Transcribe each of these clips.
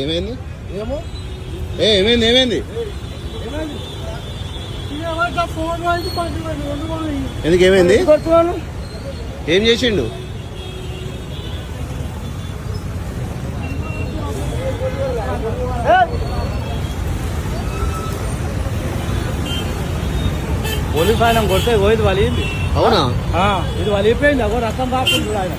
ఏమైంది ఏమైంది ఏమైంది ఎందుకు ఏమైంది ఏం చేసిండు పోలీసు ఆయన కొడితే పోయింది వలిగింది. అవునా ఇది వలిగిపోయింది అగో రసం కాకుండా ఆయన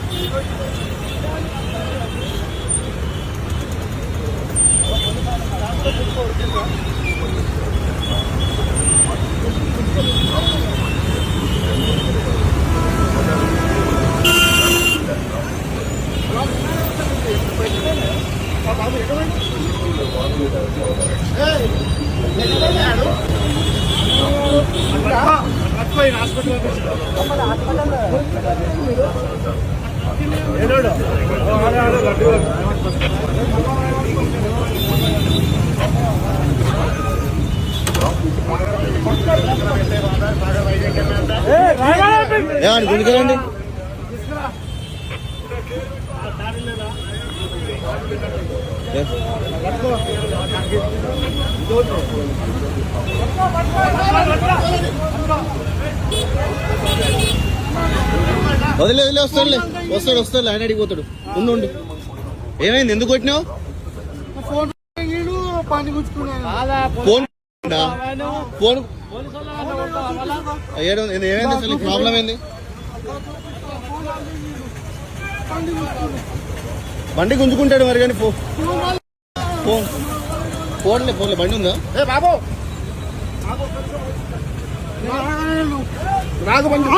ఏమని గుడికలండి వదిలే వదిలే వస్తాడులే వస్తాడు ఆయన అడిగిపోతాడు ఉండు ఏమైంది ఎందుకు కొట్టినావు ఫోన్ ఫోన్ ఏమైంది అసలు ప్రాబ్లం ఏంది బండి గుంజుకుంటాడు మరి కానీ ఫోన్లే బండి ఉందా బాబు రాగు బండి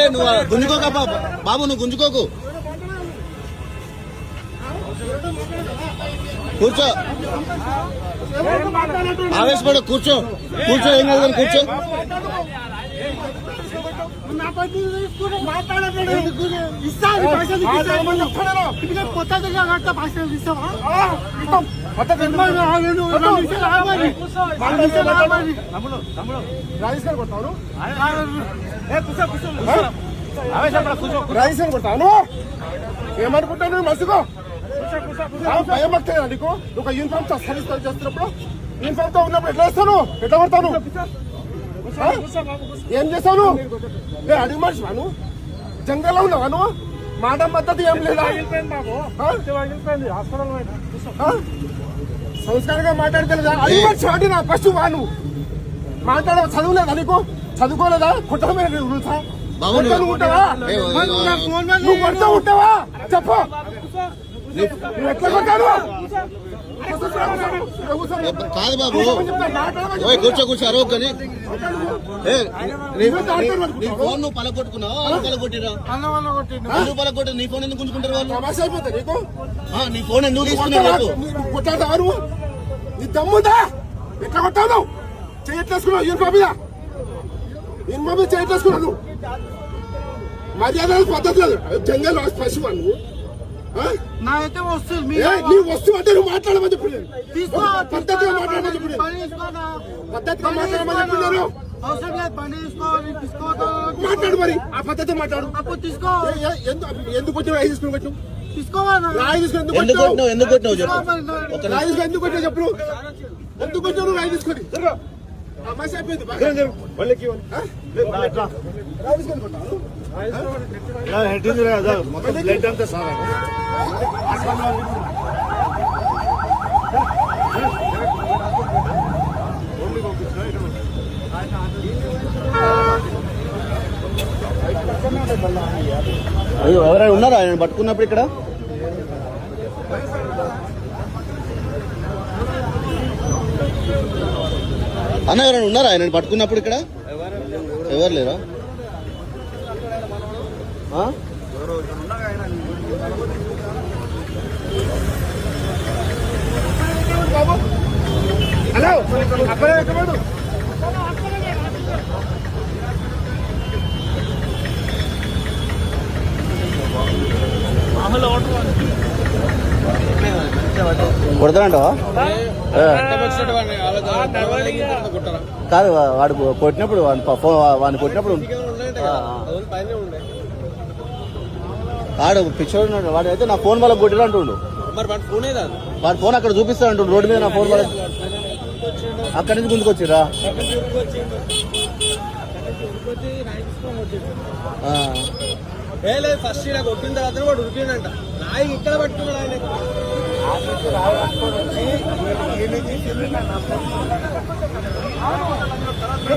నువ్వు గుంజుకోక బాబు నువ్వు గుంజుకోకు కూర్చో ఆవేశపడ కూర్చో ఏం కాదు కానీ కూర్చో రాజేశ్వర కొడతాను ఏమనుకుంటాను మస్తుకో భయం వస్తాయి నీకు ఒక యూనిఫామ్ చేస్తున్నప్పుడు యూనిఫామ్ తో ఉన్నప్పుడు ఎట్లా వేస్తాను ఎట్లా కొడతాను ఏం చేస్తాను అడిగి మనిషి వాను జంగల్లో ఉన్నావాను మాట మద్దతు ఏం లేదా సంస్కారంగా మాట్లాడగలదా అడిగి మనిషి వాడి నా ఫస్ట్ వాను మాట్లాడ చదువులేదా నీకు చదువుకోలేదా కుటుంబమే ఉంటావా నువ్వు కొడుతూ ఉంటావా చెప్పు ఎట్లా కొట్టాను కాదు బాబు కూర్చో అరవకని నీ ఫోన్ నువ్వు పలగొట్టుకున్నావు పలగొట్టిరా నువ్వు పలగొట్టి నీ ఫోన్ ఎందుకు గుంజుకుంటారు వాళ్ళు నీ ఫోన్ ఎందుకు తీసుకున్నారు కొట్టాడు నీ దమ్ముందా ఎట్లా కొట్టావు చేయట్లేసుకున్నావు యూనిఫామ్ మీద చేయట్లేసుకున్నావు మర్యాద పద్ధతి లేదు జంగల్ పశువు నువ్వు నాకైతే వస్తుంది నీ వస్తువు అంటే నువ్వు మాట్లాడమని చెప్పి పద్ధతిగా మాట్లాడమని చెప్పి పద్ధతిగా మాట్లాడమని చెప్పి నేను అవసరం లేదు బండి మాట్లాడు మరి ఆ పద్ధతి మాట్లాడు అప్పుడు తీసుకో ఎందుకు వచ్చి రాయి తీసుకుని వచ్చావు తీసుకోవాలి రాయి తీసుకుని ఎందుకు కొట్టినావు రాయి తీసుకుని ఎందుకు వచ్చావు చెప్పు ఎందుకు వచ్చావు రాయి తీసుకొని మసి అయిపోయింది మొత్తం బ్లడ్ అంతా సార్ అయ్యో ఎవరైనా ఉన్నారా ఆయన పట్టుకున్నప్పుడు ఇక్కడ అన్న ఎవరైనా ఉన్నారా ఆయన పట్టుకున్నప్పుడు ఇక్కడ ఎవరు లేరా హలో అక్కడ ఎక్కడు కొడతానంటావా కాదు వాడు కొట్టినప్పుడు వాడిని కొట్టినప్పుడు వాడు పిచ్చోడు ఉన్నాడు. వాడు అయితే నా ఫోన్ వాళ్ళకి కొట్టిరు అంటుండు. వాడి ఫోన్ అక్కడ చూపిస్తా అంటుండు రోడ్డు మీద. నా ఫోన్ వాళ్ళకి అక్కడి నుంచి గుంజుకొచ్చిరా. ఫస్ట్ ఇలా కొట్టిన తర్వాత వాడు ఉరికిండంట. నాయి ఇక్కడ పట్టుకున్నాడు ఆయన.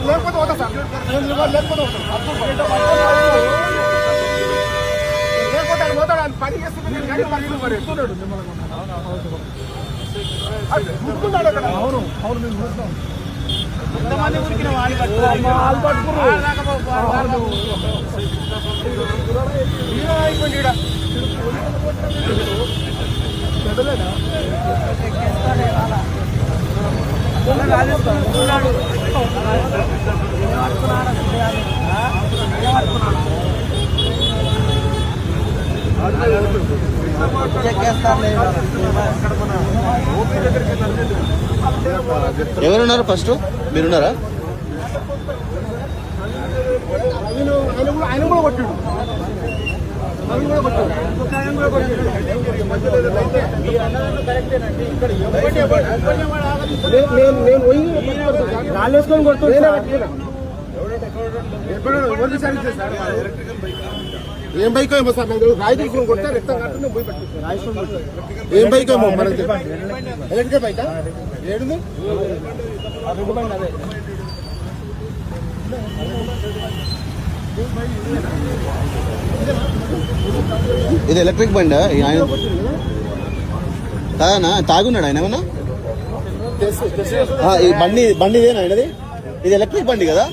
లేకపోతే పోతా సార్, లేకపోతే పోతాడు. ఆయన పని చేస్తున్నాడు మరి ఎత్తున్నాడు. అవును అవును మేము చూస్తాం. ఎంతమంది ఉరికిన వాళ్ళు ఎవరున్నారు? ఫస్ట్ మీరున్నారా? ఆయన కూడా కొట్టాడు. నేను పోయి రాళ్ళేసుకొని కొడుతున్నా. ఏం బైక్ ఏమో సార్, నాకు రాయి తీసుకొని కొట్టా రక్తం కట్టు పోయి పట్టు. ఏం బైక్ ఏమో మనకి ఎలక్ట్రికల్ బైక్ ఏడుంది. ఇది ఎలక్ట్రిక్ బండి. ఆయన కాదనా తాగున్నాడు ఆయన ఏమన్నా? ఈ బండి ఇదేనా ఆయనది? ఇది ఎలక్ట్రిక్ బండి కదా?